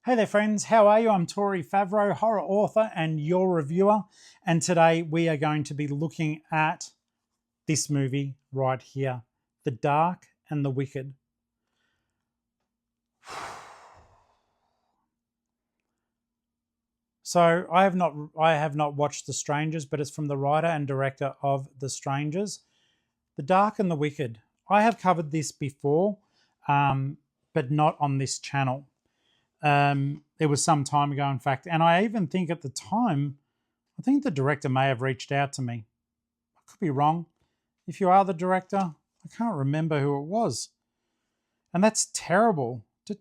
Hey there friends, how are you? I'm Tory, Favro, horror author and your reviewer, and today we are going to be looking at this movie right here, The Dark and the Wicked. So I have not watched The Strangers, but it's from the writer and director of The Strangers. The Dark and the Wicked. I have covered this before, but not on this channel. It was some time ago, in fact, and I even think at the time, I think the director may have reached out to me. I could be wrong. If you are the director, I can't remember who it was. And that's terrible. Oh,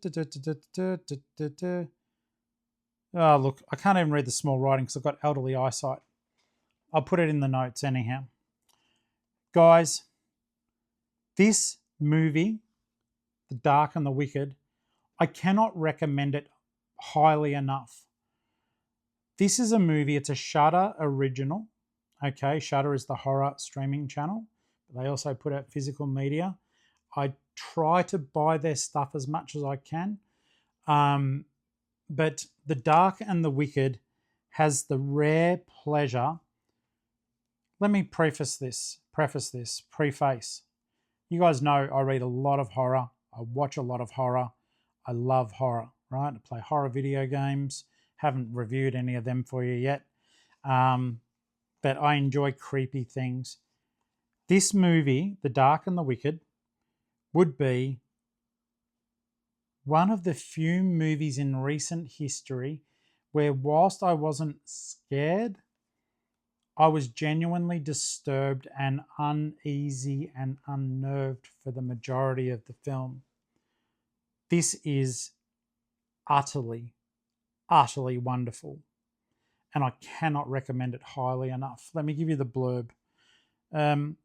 look, I can't even read the small writing because I've got elderly eyesight. I'll put it in the notes anyhow. Guys, this movie, The Dark and the Wicked, I cannot recommend it highly enough. This is a movie, it's a Shudder original. Okay, Shudder is the horror streaming channel. But they also put out physical media. I try to buy their stuff as much as I can. But The Dark and the Wicked has the rare pleasure. Let me preface. You guys know I read a lot of horror. I watch a lot of horror. I love horror, right? I play horror video games. Haven't reviewed any of them for you yet. But I enjoy creepy things. This movie, The Dark and the Wicked, would be one of the few movies in recent history where whilst I wasn't scared, I was genuinely disturbed and uneasy and unnerved for the majority of the film. This is utterly, utterly wonderful, and I cannot recommend it highly enough. Let me give you the blurb. On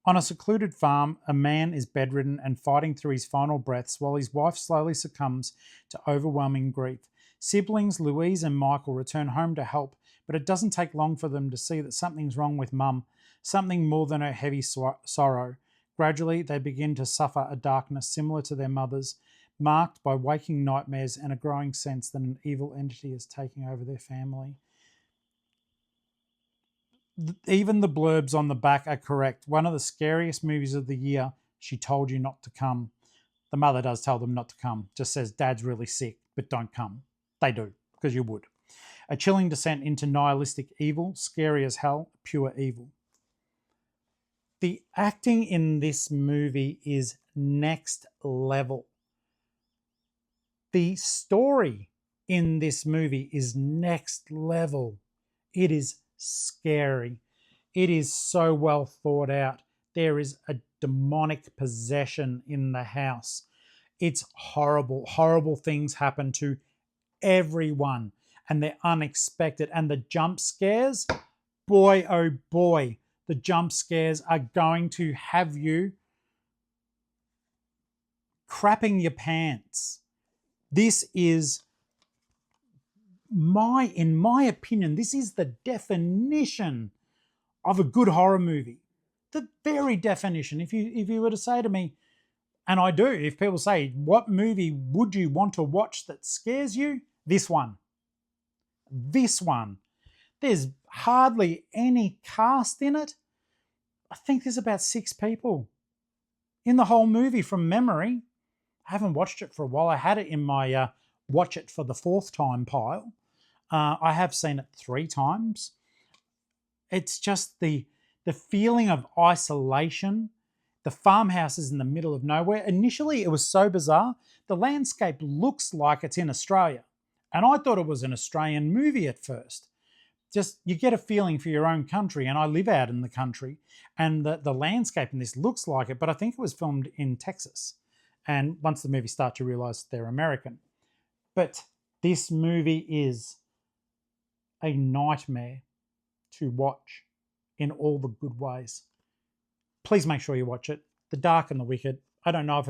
a secluded farm, a man is bedridden and fighting through his final breaths while his wife slowly succumbs to overwhelming grief. Siblings Louise and Michael return home to help, but it doesn't take long for them to see that something's wrong with Mum, something more than her heavy sorrow. Gradually, they begin to suffer a darkness similar to their mother's, marked by waking nightmares and a growing sense that an evil entity is taking over their family. Even the blurbs on the back are correct. One of the scariest movies of the year, She Told You Not to Come. The mother does tell them not to come. Just says, Dad's really sick, but don't come. They do, because you would. A chilling descent into nihilistic evil, scary as hell, pure evil. The acting in this movie is next level. The story in this movie is next level. It is scary. It is so well thought out. There is a demonic possession in the house. It's horrible. Horrible things happen to everyone, and they're unexpected. And the jump scares, boy, oh boy, the jump scares are going to have you crapping your pants. This is in my opinion, this is the definition of a good horror movie. The very definition. If you were to say to me, and I do, if people say, what movie would you want to watch that scares you? This one. This one. There's hardly any cast in it. I think there's about 6 people in the whole movie from memory. I haven't watched it for a while. I had it in my watch it for the 4th time pile. I have seen it 3 times. It's just the feeling of isolation. The farmhouse is in the middle of nowhere. Initially, it was so bizarre. The landscape looks like it's in Australia. And I thought it was an Australian movie at first. Just, you get a feeling for your own country. And I live out in the country. And the landscape in this looks like it. But I think it was filmed in Texas. And once the movie starts, you realize they're American. But this movie is a nightmare to watch in all the good ways. Please make sure you watch it. The Dark and the Wicked. I don't know if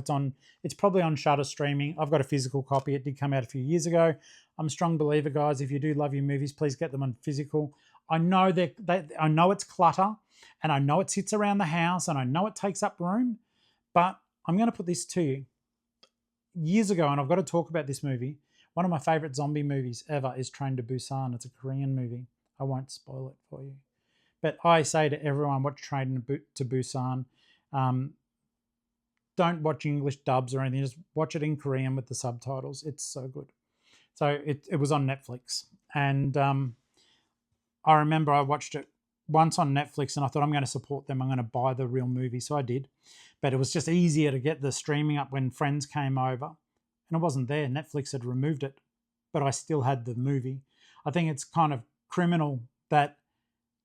it's probably on Shudder streaming. I've got a physical copy. It did come out a few years ago. I'm a strong believer, guys. If you do love your movies, please get them on physical. I know I know it's clutter, and I know it sits around the house, and I know it takes up room, but I'm going to put this to you. Years ago, and I've got to talk about this movie, One of my favorite zombie movies ever is Train to Busan. It's a Korean movie. I won't spoil it for you. But I say to everyone, watch Train to Busan. Don't watch English dubs or anything. Just watch it in Korean with the subtitles. It's so good. So it was on Netflix. And I remember I watched it once on Netflix and I thought, I'm going to support them. I'm going to buy the real movie. So I did. But it was just easier to get the streaming up when friends came over. And it wasn't there. Netflix had removed it. But I still had the movie. I think it's kind of criminal that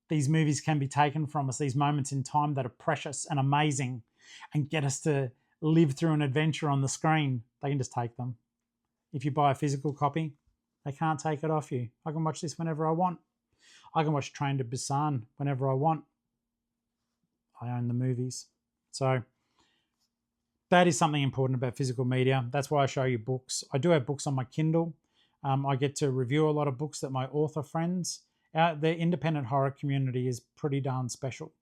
these movies can be taken from us, these moments in time that are precious and amazing, and get us to live through an adventure on the screen. They can just take them. If you buy a physical copy, they can't take it off you. I can watch this whenever I want. I can watch Train to Busan whenever I want. I own the movies. So that is something important about physical media. That's why I show you books. I do have books on my Kindle. I get to review a lot of books that my author friends, the independent horror community is pretty darn special,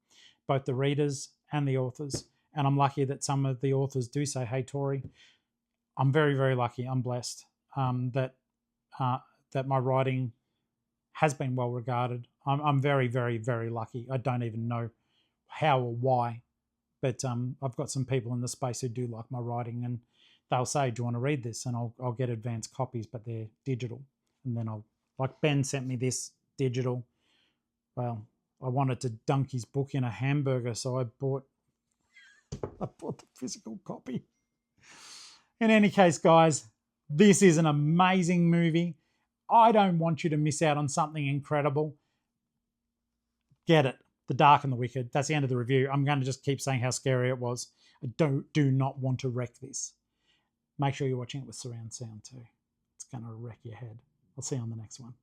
both the readers and the authors. And I'm lucky that some of the authors do say, hey, Tory, I'm very, very lucky. I'm blessed that my writing has been well regarded. I'm very, very, very lucky. I don't even know how or why, but I've got some people in the space who do like my writing, and they'll say, do you want to read this? And I'll get advanced copies, but they're digital. And then like Ben sent me this digital. Well, I wanted to dunk his book in a hamburger, so I bought the physical copy. In any case, guys, this is an amazing movie. I don't want you to miss out on something incredible. Get it. The Dark and the Wicked. That's the end of the review. I'm going to just keep saying how scary it was. I do not want to wreck this. Make sure you're watching it with surround sound too. It's going to wreck your head. I'll see you on the next one.